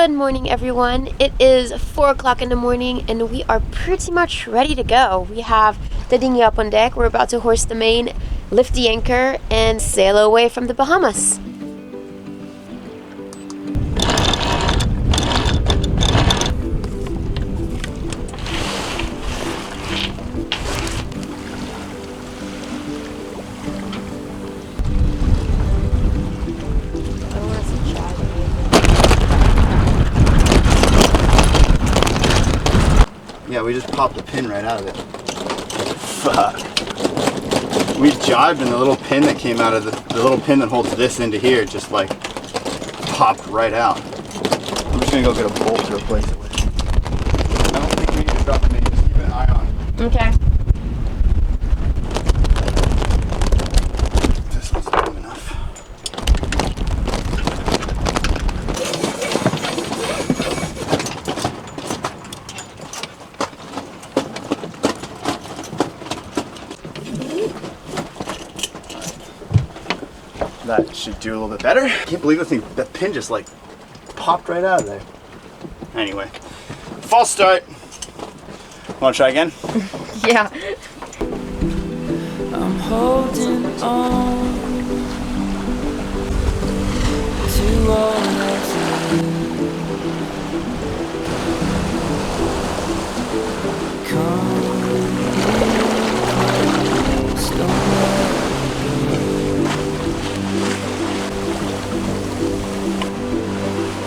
Good morning, everyone. It is 4 o'clock in the morning and we are pretty much ready to go. We have the dinghy up on deck. We're about to hoist the main, lift the anchor, and sail away from the Bahamas. Yeah, we just popped the pin right out of it. Fuck. We jibed and the little pin that came out of the little pin that holds this into here just like popped right out. I'm just gonna go get a bolt to replace it with. I don't think we need to drop the main, just keep an eye on it. Okay. This one's long enough. That should do a little bit better. I can't believe that pin just like popped right out of there. Anyway, false start. Want to try again? Yeah. I'm holding on to all that's come close, don't let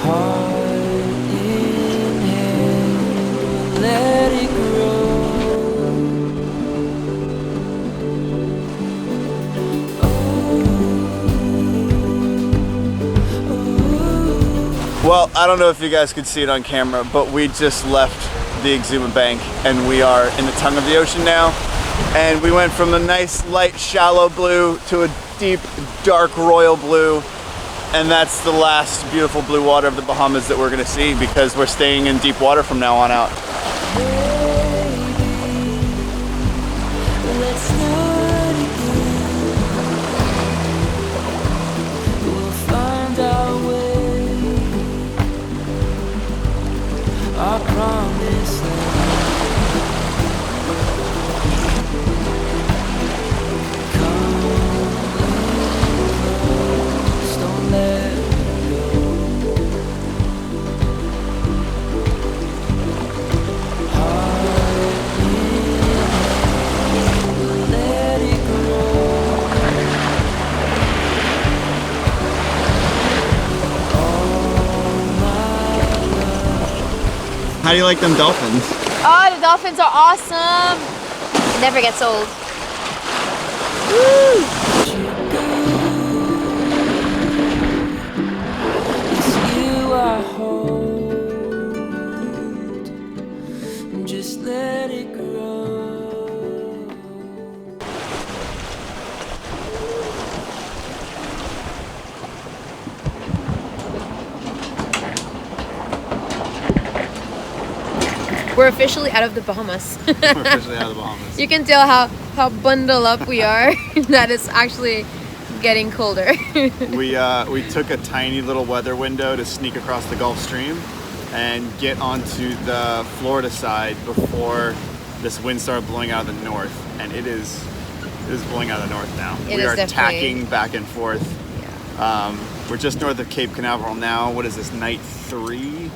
heart in hand, let it grow. Well, I don't know if you guys could see it on camera, but we just left the Exuma Bank and we are in the tongue of the ocean now. And we went from a nice light shallow blue to a deep dark royal blue. And that's the last beautiful blue water of the Bahamas that we're gonna see because we're staying in deep water from now on out. I promise don't let go. Heart in, let it grow. How do you like them dolphins? Oh, the dolphins are awesome. Never gets old. Woo! It's you I hold, and just let it grow. We're officially out of the Bahamas. We're officially out of the Bahamas. You can tell how bundled up we are. That it's actually getting colder. We took a tiny little weather window to sneak across the Gulf Stream and get onto the Florida side before this wind started blowing out of the north, and it is blowing out of the north now. We are tacking back and forth. Yeah. We're just north of Cape Canaveral now. What is this, night 3?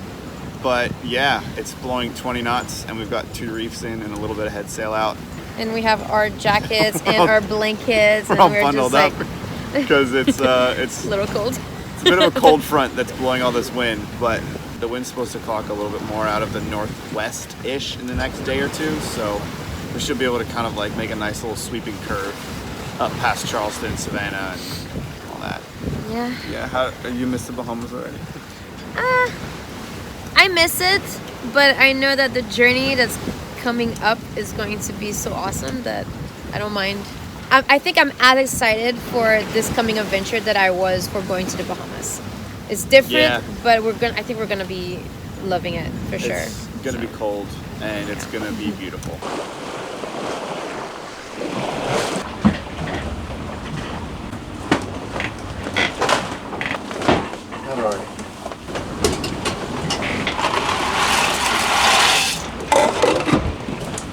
But yeah, it's blowing 20 knots and we've got 2 reefs in and a little bit of head sail out. And we have our jackets and our blankets, and we're all we're bundled just up because it's a little cold. It's a bit of a cold front that's blowing all this wind, but the wind's supposed to clock a little bit more out of the northwest-ish in the next day or two, so we should be able to kind of like make a nice little sweeping curve up past Charleston, Savannah, and all that. Yeah. Yeah, how you missed the Bahamas already? I miss it, but I know that the journey that's coming up is going to be so awesome that I don't mind. I think I'm as excited for this coming adventure that I was for going to the Bahamas. It's different, but I think we're gonna be loving it for sure. It's gonna be cold and it's gonna be beautiful.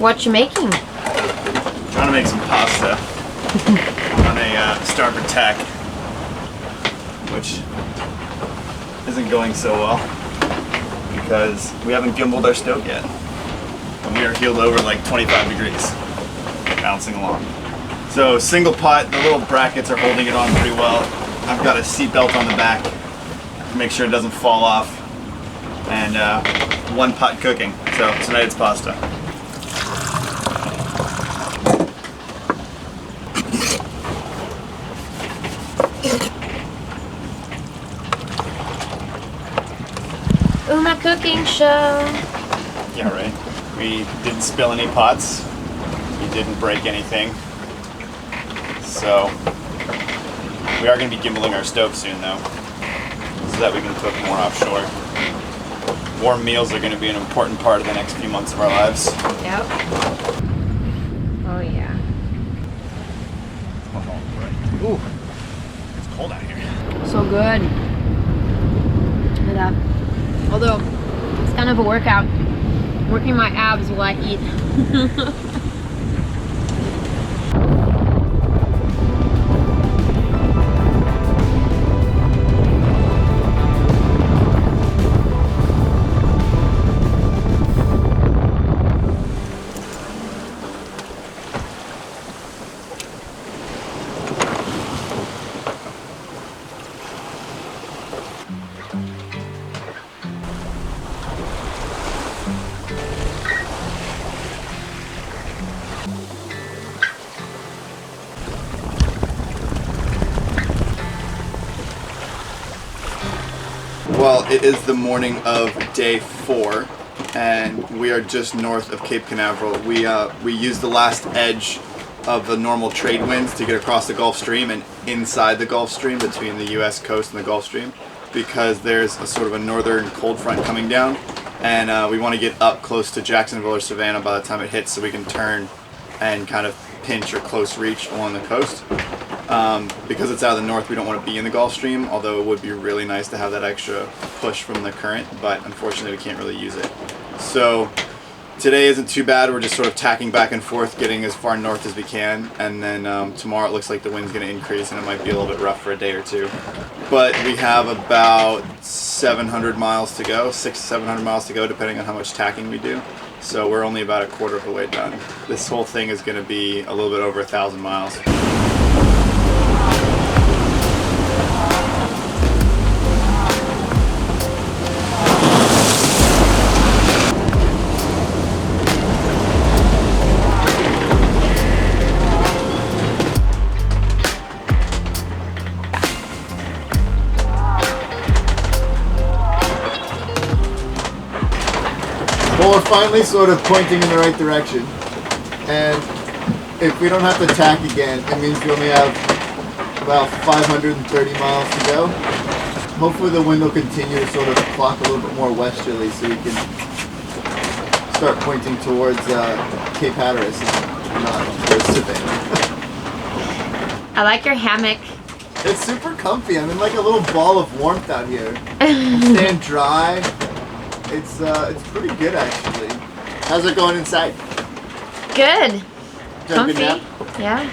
What you making? Trying to make some pasta on a starboard tack, which isn't going so well because we haven't gimbaled our stoke yet. And we are heeled over like 25 degrees, bouncing along. So single pot, the little brackets are holding it on pretty well. I've got a seat belt on the back to make sure it doesn't fall off. And one pot cooking. So tonight it's pasta. Uma cooking show. Yeah, right. We didn't spill any pots. We didn't break anything. So we are going to be gimbaling our stove soon, though, so that we can cook more offshore. Warm meals are going to be an important part of the next few months of our lives. Yep. Oh yeah. Ooh, it's cold out here. So good. Look at that. Although it's kind of a workout, working my abs while I eat. Well, it is the morning of day 4, and we are just north of Cape Canaveral. We used the last edge of the normal trade winds to get across the Gulf Stream and inside the Gulf Stream between the U.S. coast and the Gulf Stream, because there's a sort of a northern cold front coming down, and we want to get up close to Jacksonville or Savannah by the time it hits, so we can turn and kind of pinch or close reach along the coast. Because it's out of the north, we don't want to be in the Gulf Stream, although it would be really nice to have that extra push from the current, but unfortunately we can't really use it. So today isn't too bad. We're just sort of tacking back and forth, getting as far north as we can, and then tomorrow it looks like the wind's going to increase and it might be a little bit rough for a day or two. But we have about 700 miles to go, 600-700 miles to go, depending on how much tacking we do. So we're only about a quarter of the way done. This whole thing is going to be a little bit over 1,000 miles. Well, we're finally sort of pointing in the right direction, and if we don't have to tack again, it means we only have about 530 miles to go. Hopefully the wind will continue to sort of clock a little bit more westerly so we can start pointing towards Cape Hatteras and not towards Savannah. I like your hammock. It's super comfy. I'm in like a little ball of warmth out here. I'm staying dry. It's pretty good actually. How's it going inside? Good. Did you have a Comfy. good nap? Yeah.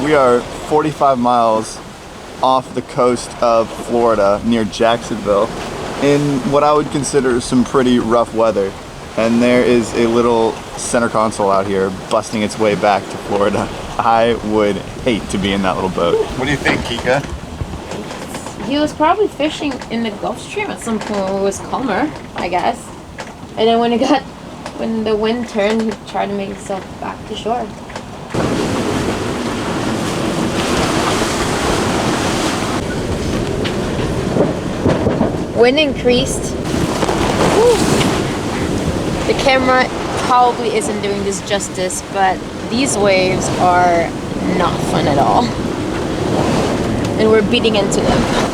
We are 45 miles off the coast of Florida near Jacksonville in what I would consider some pretty rough weather. And there is a little center console out here busting its way back to Florida. I would hate to be in that little boat. What do you think, Kika? He was probably fishing in the Gulf Stream at some point when it was calmer, I guess. And then when the wind turned, he tried to make himself back to shore. Wind increased. Woo. The camera probably isn't doing this justice, but these waves are not fun at all. And we're beating into them.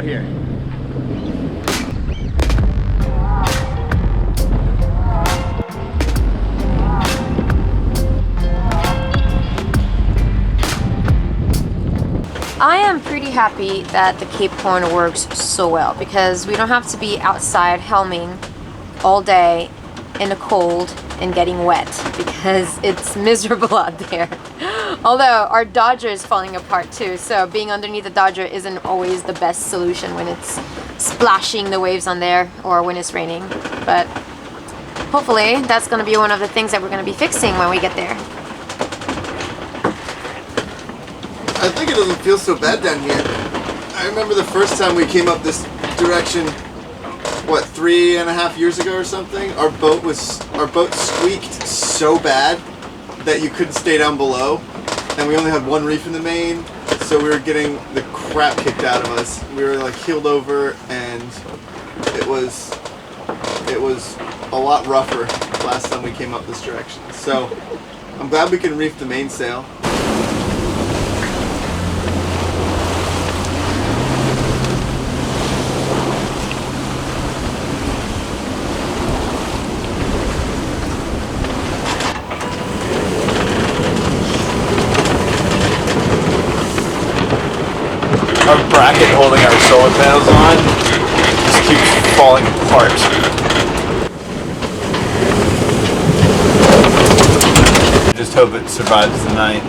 out here. I am pretty happy that the Cape Horn works so well because we don't have to be outside helming all day in the cold and getting wet because it's miserable out there. Although our Dodger is falling apart too, so being underneath the Dodger isn't always the best solution when it's splashing the waves on there or when it's raining. But hopefully that's going to be one of the things that we're going to be fixing when we get there. I think it doesn't feel so bad down here. I remember the first time we came up this direction, what, 3.5 years ago or something? Our boat squeaked so bad that you couldn't stay down below, and we only had one reef in the main, so we were getting the crap kicked out of us. We were like keeled over, and it was a lot rougher last time we came up this direction. So I'm glad we can reef the mainsail. Our bracket holding our solar panels on just keeps falling apart. Just hope it survives the night.